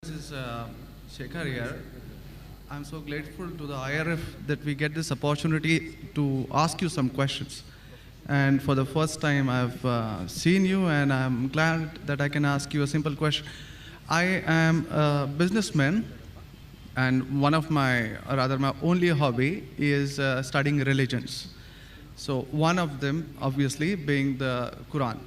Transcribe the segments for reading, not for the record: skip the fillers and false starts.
This is Shekhar here. I'm so grateful to the IRF that we get this opportunity to ask you some questions. And for the first time, I've seen you, and I'm glad that I can ask you a simple question. I am a businessman, and one of my, or rather my only hobby is studying religions. So one of them, obviously, being the Quran.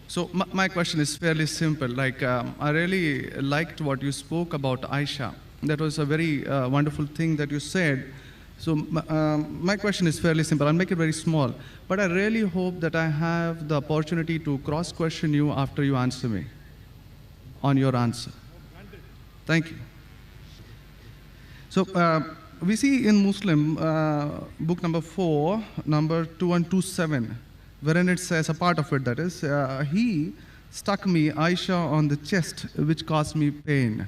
So my question is fairly simple. I really liked what you spoke about Aisha. That was a very wonderful thing that you said. So my question is fairly simple. I'll make it very small. But I really hope that I have the opportunity to cross-question you after you answer me on your answer. Thank you. So we see in Muslim, book number 4, number 2127, wherein it says, a part of it that is, he stuck me, Aisha, on the chest, which caused me pain.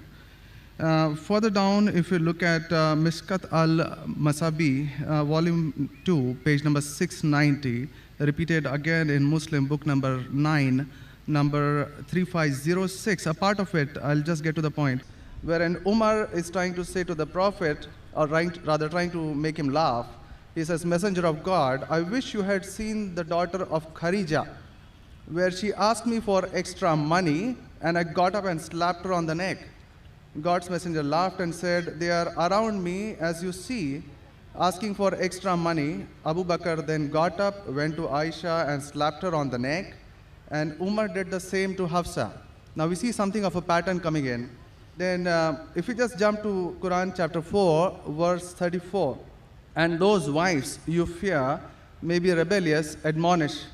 Further down, if you look at Mishkat al-Masabi, volume 2, page number 690, repeated again in Muslim, book number 9, number 3506, a part of it, I'll just get to the point, wherein Umar is trying to say to the Prophet, or rather trying to make him laugh. He says, Messenger of God, I wish you had seen the daughter of Kharija, where she asked me for extra money, and I got up and slapped her on the neck. God's messenger laughed and said, they are around me, as you see, asking for extra money. Abu Bakr then got up, went to Aisha and slapped her on the neck, and Umar did the same to Hafsa. Now we see something of a pattern coming in. Then if we just jump to Quran chapter 4, verse 34, and those wives you fear may be rebellious, admonish,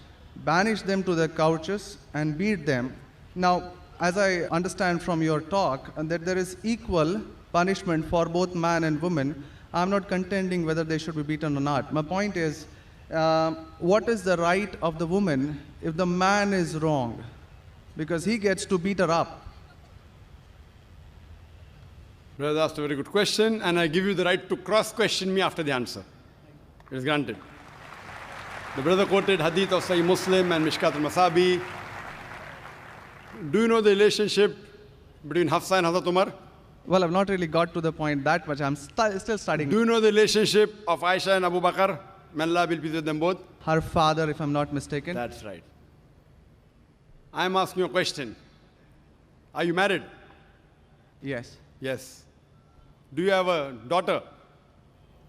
banish them to their couches and beat them. Now, as I understand from your talk, that there is equal punishment for both man and woman. I'm not contending whether they should be beaten or not. My point is, what is the right of the woman if the man is wrong? Because he gets to beat her up. Brother asked a very good question, and I give you the right to cross-question me after the answer. It is granted. The brother quoted hadith of Sahih Muslim and Mishkat al-Masabi. Do you know the relationship between Hafsa and Hazrat Umar? Well, I've not really got to the point that much. I'm still studying. Do you know the relationship of Aisha and Abu Bakr? May Allah be pleased with them both. Her father, if I'm not mistaken. That's right. I'm asking you a question. Are you married? Yes. Yes. Do you have a daughter?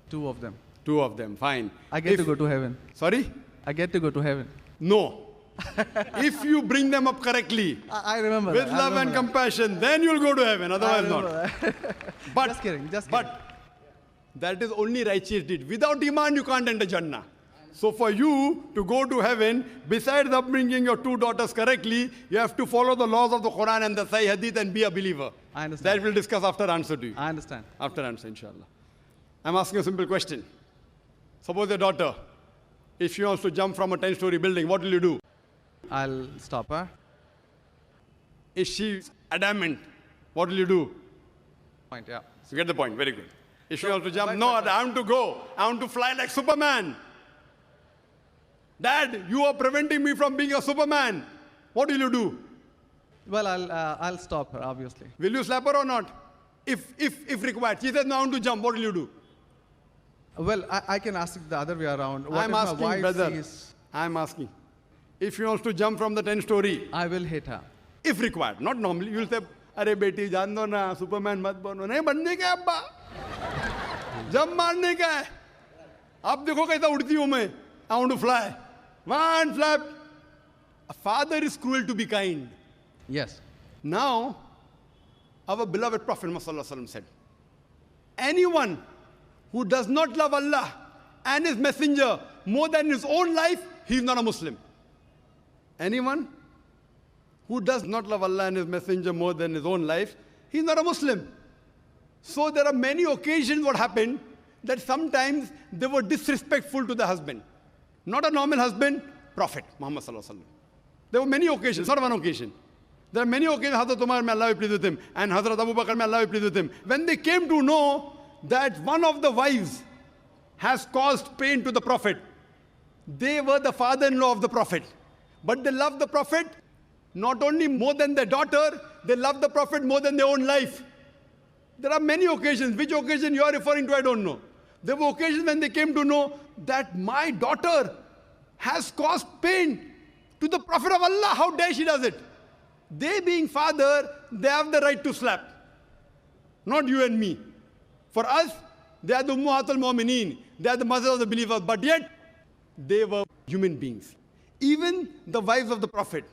2 of them. 2 of them, fine. I get to go to heaven. Sorry? I get to go to heaven. No. If you bring them up correctly, I remember with that. love and compassion, then you'll go to heaven, otherwise not. But, just kidding. But that is only righteous deed. Without iman, you can't enter Jannah. So for you to go to heaven, besides upbringing your 2 daughters correctly, you have to follow the laws of the Quran and the Sahih Hadith and be a believer. I understand. That we'll discuss after answer to you. I understand. After answer, inshallah. I'm asking a simple question. Suppose your daughter, if she wants to jump from a 10-story building, what will you do? I'll stop her. Is she adamant? What will you do? Point, yeah. You get the point, very good. If she wants to jump, no, I want to go. I want to fly like Superman. Dad, you are preventing me from being a Superman. What will you do? Well, I'll stop her, obviously. Will you slap her or not? If required. She says, no, I want to jump. What will you do? Well, I can ask it the other way around. What I'm if asking, my wife brother. sees... I'm asking. If she wants to jump from the 10-story. I will hit her. If required. Not normally. You will say, Arey beti, jaan do na, Superman mat bano. Nahi banne ka hai abba. Jump marne ka hai. Ab dekho kaisa udti hu main. I want to fly. One flap. A father is cruel to be kind. Yes. Now, our beloved Prophet Muhammad said, anyone who does not love Allah and His Messenger more than his own life, he is not a Muslim. Anyone who does not love Allah and His Messenger more than his own life, he is not a Muslim. So there are many occasions what happened that sometimes they were disrespectful to the husband. Not a normal husband, Prophet Muhammad. There were many occasions, not one occasion. There are many occasions, Hazrat Umar, may Allah be pleased with him, and Hazrat Abu Bakr, may Allah be pleased with him. When they came to know that one of the wives has caused pain to the Prophet, they were the father-in-law of the Prophet. But they loved the Prophet not only more than their daughter, they loved the Prophet more than their own life. There are many occasions. Which occasion you are referring to, I don't know. There were occasions when they came to know that my daughter has caused pain to the Prophet of Allah. How dare she does it? They being father, they have the right to slap. Not you and me. For us, they are the Ummahatul Mu'mineen. They are the mothers of the believers. But yet, they were human beings. Even the wives of the Prophet.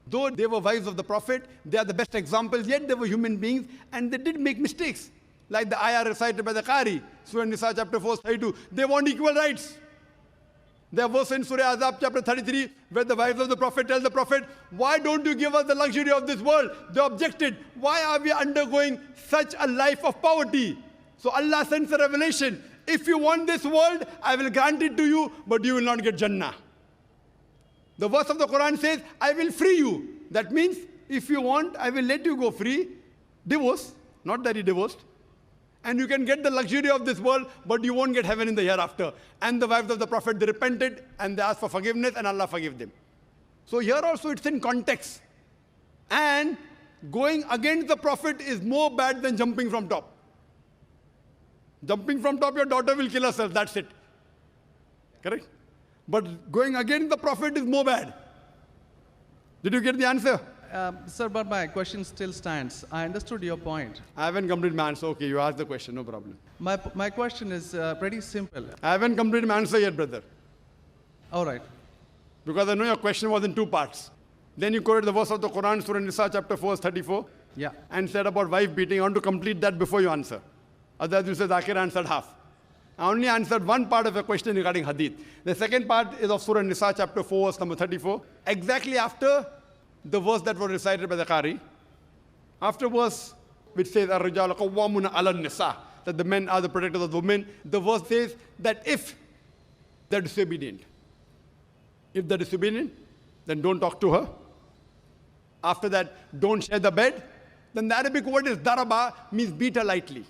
Though they were wives of the Prophet, they are the best examples, yet they were human beings and they did make mistakes. Like the ayah recited by the Qari, Surah Nisa chapter 4, 32. They want equal rights. There was in Surah Azab chapter 33, where the wives of the Prophet tell the Prophet, why don't you give us the luxury of this world? They objected, why are we undergoing such a life of poverty? So Allah sends a revelation. If you want this world, I will grant it to you, but you will not get Jannah. The verse of the Quran says, I will free you. That means, if you want, I will let you go free. Divorce, not that he divorced. And you can get the luxury of this world, but you won't get heaven in the hereafter. And the wives of the Prophet, they repented and they asked for forgiveness and Allah forgave them. So here also it's in context. And going against the Prophet is more bad than jumping from top. Jumping from top, your daughter will kill herself, that's it. Correct? But going against the Prophet is more bad. Did you get the answer? Sir, but my question still stands. I understood your point. I haven't completed my answer. Okay, you asked the question, no problem. My question is pretty simple. I haven't completed my answer yet, brother. All right. Because I know your question was in two parts. Then you quoted the verse of the Quran, Surah Nisa, chapter 4, 34. Yeah. And said about wife beating. I want to complete that before you answer. Otherwise, you said Zakir answered half. I only answered one part of your question regarding hadith. The second part is of Surah Nisa, chapter 4, verse number 34. Exactly after the verse that was recited by the Qari. After verse which says, Ar-Rijalu Qawwamuna 'ala an-Nisa, that the men are the protectors of the women. The verse says that if they're disobedient, then don't talk to her. After that, don't share the bed. Then the Arabic word is daraba, means beat her lightly.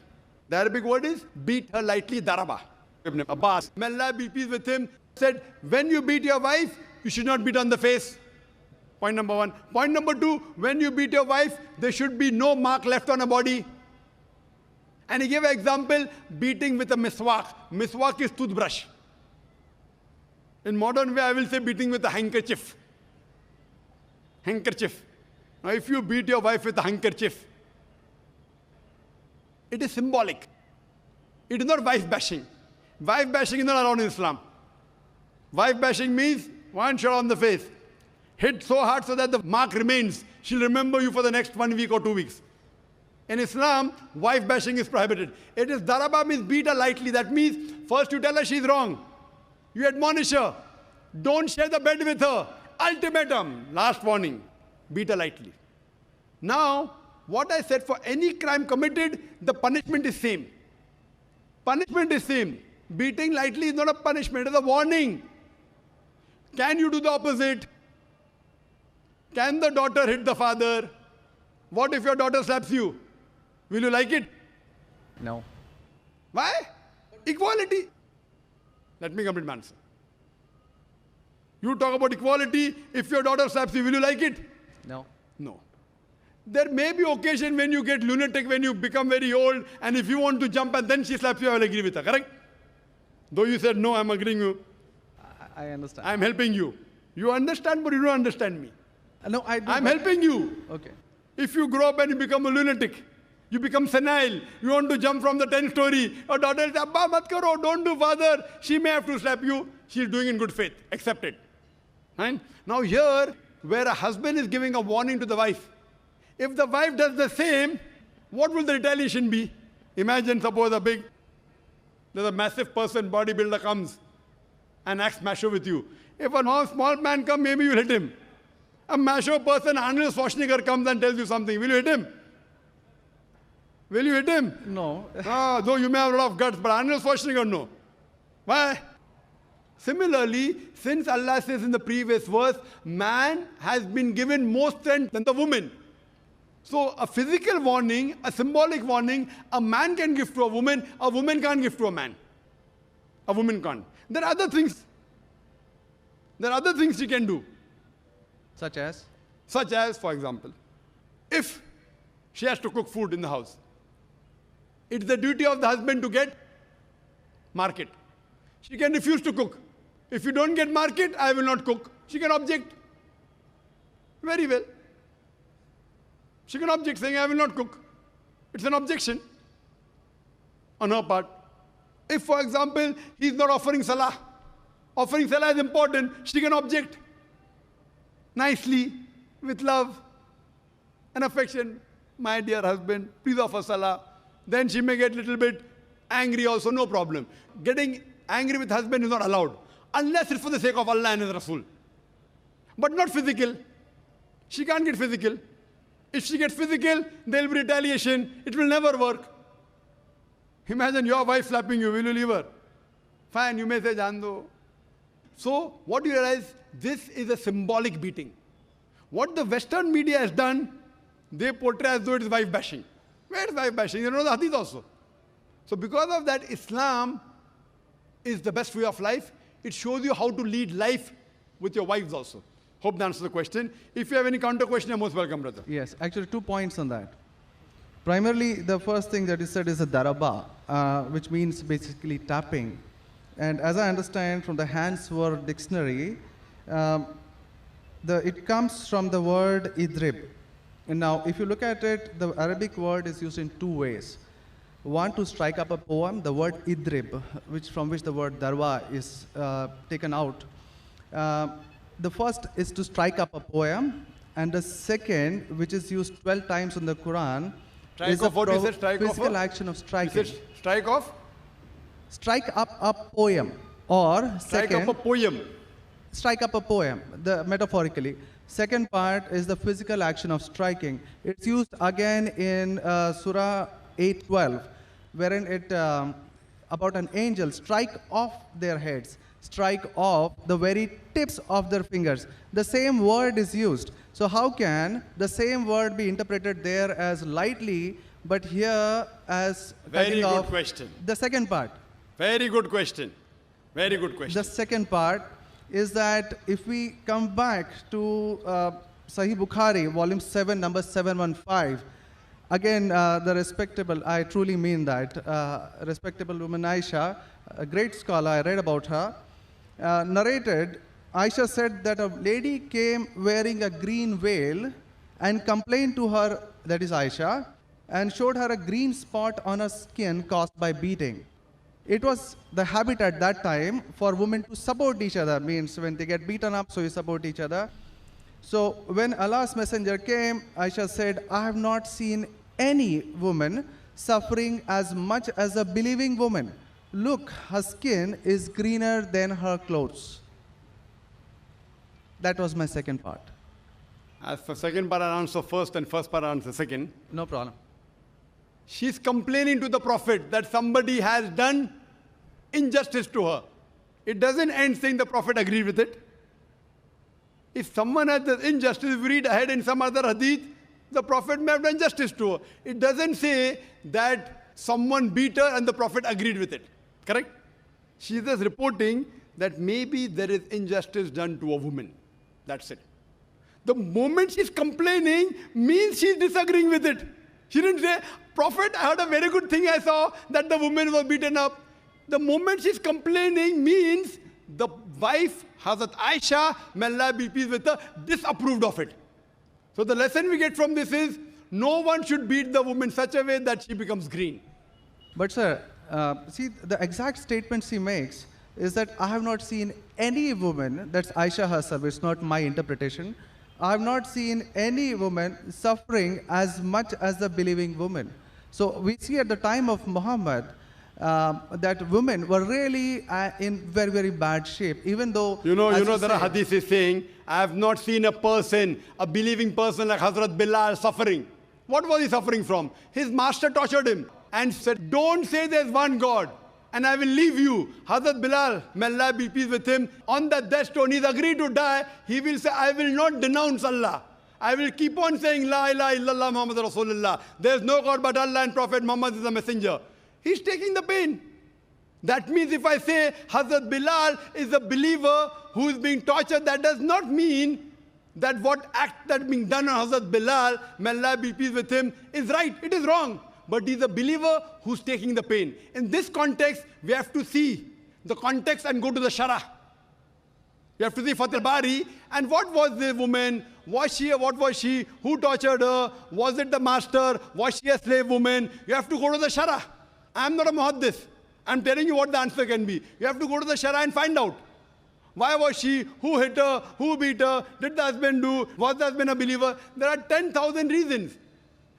The Arabic word is beat her lightly, daraba. Ibn Abbas, may Allah be pleased with him, said, when you beat your wife, you should not beat on the face. Point number one. Point number two, when you beat your wife, there should be no mark left on her body. And he gave an example, beating with a miswak. Miswak is toothbrush. In modern way, I will say beating with a handkerchief. Handkerchief. Now, if you beat your wife with a handkerchief, it is symbolic. It is not wife bashing. Wife bashing is not allowed in Islam. Wife bashing means one shot on the face. Hit so hard so that the mark remains. She'll remember you for the next 1 week or 2 weeks. In Islam, wife bashing is prohibited. It is daraba, means beat her lightly. That means first you tell her she's wrong. You admonish her. Don't share the bed with her. Ultimatum. Last warning. Beat her lightly. Now, what I said, for any crime committed, the punishment is same. Punishment is same. Beating lightly is not a punishment, it is a warning. Can you do the opposite? Can the daughter hit the father? What if your daughter slaps you? Will you like it? No. Why? Equality. Let me complete my answer. You talk about equality. If your daughter slaps you, will you like it? No. No. There may be occasion when you get lunatic, when you become very old, and if you want to jump and then she slaps you, I will agree with her, correct? Though you said, no, I'm agreeing you. I understand. I'm helping you. You understand, but you don't understand me. No, I do. I'm helping you. Okay. If you grow up and you become a lunatic, you become senile, you want to jump from the 10th story, your daughter says, Abba, mat karo, don't do, father. She may have to slap you. She's doing in good faith. Accept it. Right? Now here, where a husband is giving a warning to the wife, if the wife does the same, what will the retaliation be? Imagine, suppose there's a massive person, bodybuilder comes and acts macho with you. If a small man comes, maybe you'll hit him. A macho person, Arnold Schwarzenegger, comes and tells you something. Will you hit him? Will you hit him? No. Though you may have a lot of guts, but Arnold Schwarzenegger, no. Why? Similarly, since Allah says in the previous verse, man has been given more strength than the woman. So a physical warning, a symbolic warning, a man can give to a woman can't give to a man. A woman can't. There are other things. There are other things she can do. Such as? Such as, for example, if she has to cook food in the house, It's the duty of the husband to get market. She can refuse to cook. If you don't get market, I will not cook. She can object. Very well. She can object saying, I will not cook. It's an objection on her part. If, for example, he's not offering salah is important, she can object nicely, with love and affection. My dear husband, please offer salah. Then she may get a little bit angry also, no problem. Getting angry with husband is not allowed, unless it's for the sake of Allah and His Rasul. But not physical. She can't get physical. If she gets physical, there will be retaliation. It will never work. Imagine your wife slapping you. Will you leave her? Fine, you may say, Jaan do. So, what do you realize? This is a symbolic beating. What the Western media has done, they portray as though it is wife bashing. Where is wife bashing? You know the hadith also. So, because of that, Islam is the best way of life. It shows you how to lead life with your wives also. Hope that answers the question. If you have any counter question, you're most welcome, brother. Yes, actually 2 points on that. Primarily, the first thing that is said is a daraba, which means basically tapping. And as I understand from the Hand's Word Dictionary, it comes from the word idrib. And now, if you look at it, the Arabic word is used in 2 ways. One, to strike up a poem, the word idrib, from which the word darwa is taken out. The first is to strike up a poem, and the second, which is used 12 times in the Quran, is a physical action of striking. Strike off? Strike up a poem, or strike up a poem. Strike up a poem, metaphorically. Second part is the physical action of striking. It's used again in Surah 8:12, wherein it about an angel strike off their heads, strike off the very tips of their fingers. The same word is used. So how can the same word be interpreted there as lightly, but here as very good question. The second part. Very good question. Very good question. The second part is that if we come back to Sahih Bukhari, volume 7, number 715, again, the respectable, I truly mean that, respectable woman Aisha, a great scholar, I read about her, narrated, Aisha said that a lady came wearing a green veil and complained to her, that is Aisha, and showed her a green spot on her skin caused by beating. It was the habit at that time for women to support each other, means when they get beaten up, so you support each other. So when Allah's messenger came, Aisha said, I have not seen any woman suffering as much as a believing woman. Look, her skin is greener than her clothes. That was my second part. As for second part, I answer first, and first part, I answer second. No problem. She's complaining to the Prophet that somebody has done injustice to her. It doesn't end saying the Prophet agreed with it. If someone has the injustice, if we read ahead in some other hadith, the Prophet may have done justice to her. It doesn't say that someone beat her and the Prophet agreed with it. Correct? She is just reporting that maybe there is injustice done to a woman. That's it. The moment she's complaining means she's disagreeing with it. She didn't say, Prophet, I heard a very good thing I saw, that the woman was beaten up. The moment she's complaining means the wife, Hazrat Aisha, may Allah be pleased with her, disapproved of it. So the lesson we get from this is, no one should beat the woman such a way that she becomes green. But sir, see, the exact statement she makes is that I have not seen any woman, that's Aisha herself, it's not my interpretation, I have not seen any woman suffering as much as the believing woman. So we see at the time of Muhammad that women were really in very, very bad shape, even though... You know there are hadiths saying, I have not seen a person, a believing person like Hazrat Bilal suffering. What was he suffering from? His master tortured him and said, don't say there's one God and I will leave you. Hazrat Bilal, may Allah be pleased with him, on that death stone, he's agreed to die. He will say, I will not denounce Allah. I will keep on saying, La ilaha illallah Muhammad Rasulullah. There's no God but Allah and Prophet Muhammad is a messenger. He's taking the pain. That means if I say Hazrat Bilal is a believer who is being tortured, that does not mean that what act that being done on Hazrat Bilal, may Allah be pleased with him, is right. It is wrong. but he's a believer who's taking the pain. In this context, we have to see the context and go to the Shara. You have to see Fath al-Bari, and what was the woman? What was she? Who tortured her? Was it the master? Was she a slave woman? You have to go to the Shara. I'm not a muhaddith. I'm telling you what the answer can be. You have to go to the Shara and find out. Why was she? Who hit her? Who beat her? Did the husband do? Was the husband a believer? There are 10,000 reasons.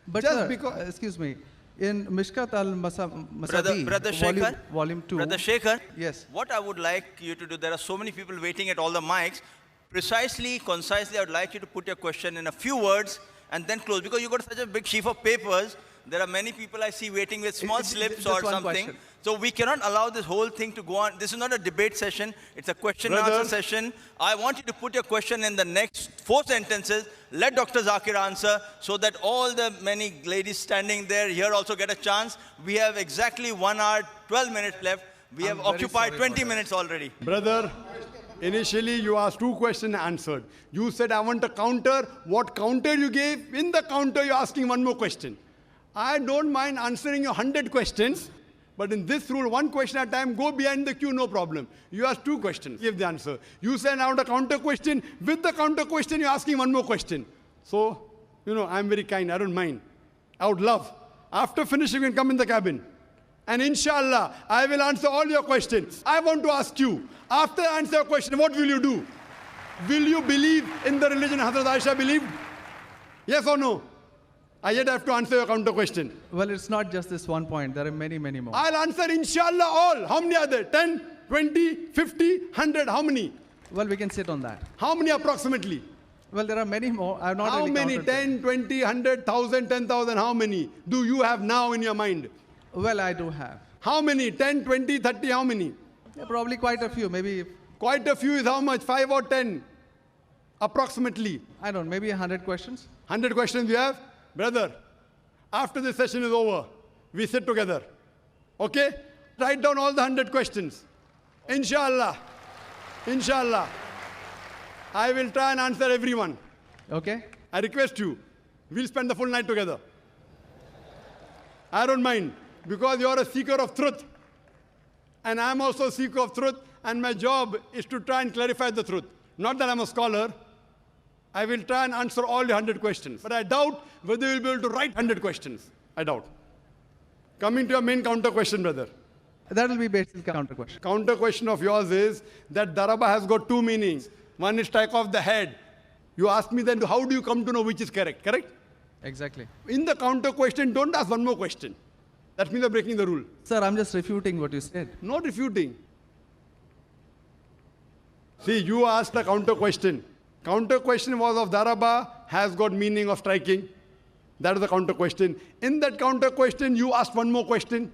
But Just sir, because, excuse me, in Mishkat al-Masabi, Brother Shekhar, volume 2. Brother Shekhar, Yes. what I would like you to do, there are so many people waiting at all the mics. Precisely, concisely, I would like you to put your question in a few words and then close. Because you got such a big sheaf of papers, there are many people I see waiting with small slips just or one something. question. So we cannot allow this whole thing to go on. This is not a debate session. It's a question and answer session. I want you to put your question in the next 4 sentences. Let Dr. Zakir answer so that all the many ladies standing there here also get a chance. We have exactly 1 hour, 12 minutes left. We have occupied 20 minutes already. brother, initially you asked 2 questions answered. You said, I want a counter. What counter you gave? In the counter, you're asking 1 more question. I don't mind answering your 100 questions, but in this rule, 1 question at a time, go behind the queue, no problem. You asked 2 questions, give the answer. You said, I want a counter question. With the counter question, you're asking 1 more question. So, I'm very kind, I don't mind. I would love. After finishing, you can come in the cabin. And inshallah, I will answer all your questions. I want to ask you, after I answer your question, what will you do? Will you believe in the religion Hazrat Aisha believed? Yes or no? I yet have to answer your counter question. Well, it's not just this 1 point. There are many, many more. I'll answer inshallah all. How many are there? 10, 20, 50, 100? How many? Well, we can sit on that. How many approximately? Well, there are many more. I have not How really many? counted them. 10, 20, 100, 1,000, 10,000? How many do you have now in your mind? Well, I do have. How many? 10, 20, 30? How many? Yeah, probably quite a few. Maybe, Quite a few is how much? 5 or 10? Approximately. I don't know, maybe 100 questions. 100 questions you have? Brother, after this session is over, we sit together. Okay? Write down all the 100 questions. Inshallah. Inshallah. I will try and answer everyone. Okay? I request you, we'll spend the full night together. I don't mind, because you're a seeker of truth. And I'm also a seeker of truth, and my job is to try and clarify the truth. Not that I'm a scholar. I will try and answer all your 100 questions. But I doubt whether you'll be able to write 100 questions. I doubt. Coming to your main counter question, brother. That will be basically counter question. Counter question of yours is that daraba has got 2 meanings. One is strike off the head. You ask me then, how do you come to know which is correct? Correct? Exactly. In the counter question, don't ask 1 more question. That means you're breaking the rule. Sir, I'm just refuting what you said. Not refuting. See, you asked a counter question. Counter question was of daraba has got meaning of striking. That is the counter question. In that counter question, you asked 1 more question.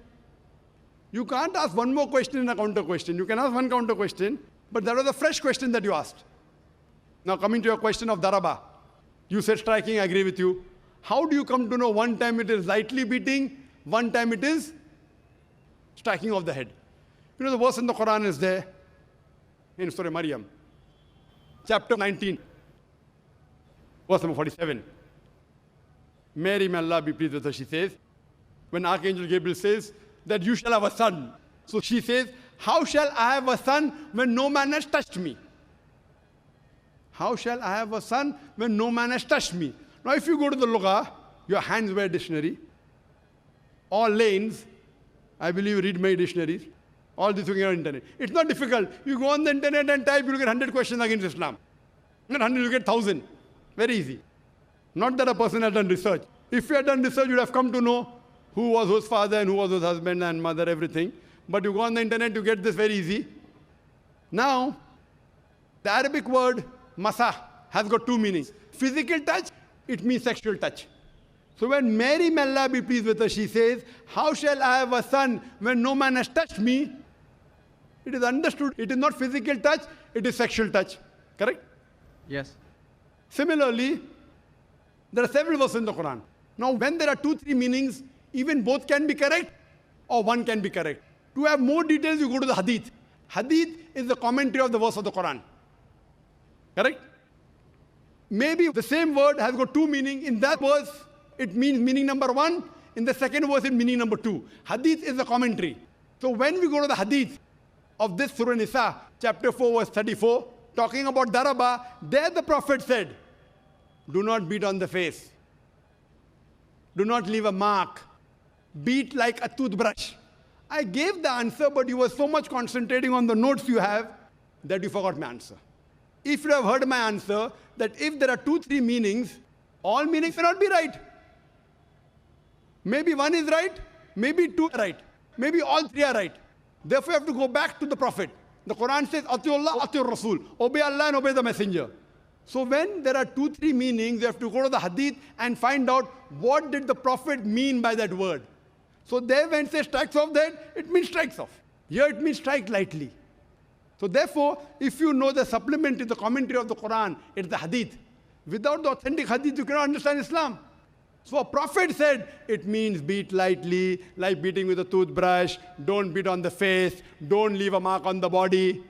You can't ask 1 more question in a counter question. You can ask 1 counter question, but that was a fresh question that you asked. Now coming to your question of daraba. You said striking, I agree with you. How do you come to know one time it is lightly beating, one time it is striking of the head? You know the verse in the Quran is there, in Surah Maryam, chapter 19, verse number 47. Mary, may Allah be pleased with her, she says, when Archangel Gabriel says that you shall have a son. So she says, how shall I have a son when no man has touched me? How shall I have a son when no man has touched me? Now if you go to the Lugha, your hands wear dictionary, all lanes, I believe you read my dictionaries, all this you can get on the internet. It's not difficult. You go on the internet and type, you'll get 100 questions against Islam. Not 100, you get 1,000. Very easy. Not that a person has done research. If you had done research, you'd have come to know who was whose father and who was whose husband and mother, everything. But you go on the internet, you get this very easy. Now, the Arabic word masah has got 2 meanings. Physical touch, it means sexual touch. So when Mary, may Allah be pleased with her, she says, how shall I have a son when no man has touched me? It is understood, it is not physical touch, it is sexual touch. Correct? Yes. Similarly, there are several verses in the Quran. Now, when there are 2, 3 meanings, even both can be correct or one can be correct. To have more details, you go to the Hadith. Hadith is the commentary of the verse of the Quran. Correct? Maybe the same word has got 2 meanings. In that verse, it means meaning number 1. in the second verse in meaning number 2. Hadith is a commentary. So when we go to the hadith of this Surah Nisa, chapter 4, verse 34, talking about daraba, there the Prophet said, do not beat on the face. Do not leave a mark. Beat like a toothbrush. I gave the answer, but you were so much concentrating on the notes you have that you forgot my answer. If you have heard my answer, that if there are 2-3 meanings, all meanings may not be right. Maybe one is right, maybe 2 are right, maybe all 3 are right. Therefore, you have to go back to the Prophet. The Quran says, Atiullah, Atiur Rasul. Obey Allah and obey the Messenger. So when there are 2-3 meanings, you have to go to the hadith and find out what did the Prophet mean by that word. So there when it says strikes off that, it means strikes off. Here it means strike lightly. So therefore, if you know the supplement to the commentary of the Quran, it's the hadith. Without the authentic hadith, you cannot understand Islam. So a prophet said, it means beat lightly, like beating with a toothbrush, don't beat on the face, don't leave a mark on the body.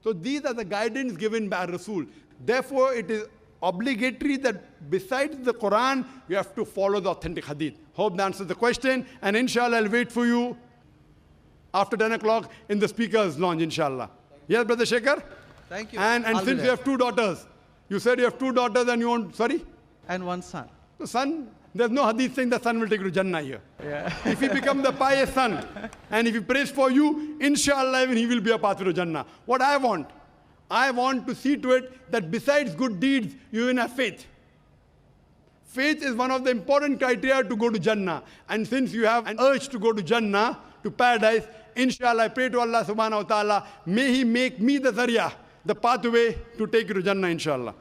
So these are the guidance given by Rasul. Therefore, it is obligatory that besides the Quran, you have to follow the authentic hadith. Hope that answers the question. And inshallah, I'll wait for you after 10 o'clock in the speaker's lounge, inshallah. Yes, Brother Shekhar? Thank you. And since you have 2 daughters, you said you have 2 daughters and you want, sorry? And 1 son. The son, there's no hadith saying the son will take you to Jannah here. Yeah. If he becomes the pious son, and if he prays for you, inshallah, even he will be a path to Jannah. What I want to see to it that besides good deeds, you even have faith. Faith is one of the important criteria to go to Jannah. And since you have an urge to go to Jannah, to paradise, inshallah, I pray to Allah subhanahu wa ta'ala, may He make me the zarya, the pathway to take you to Jannah, inshallah.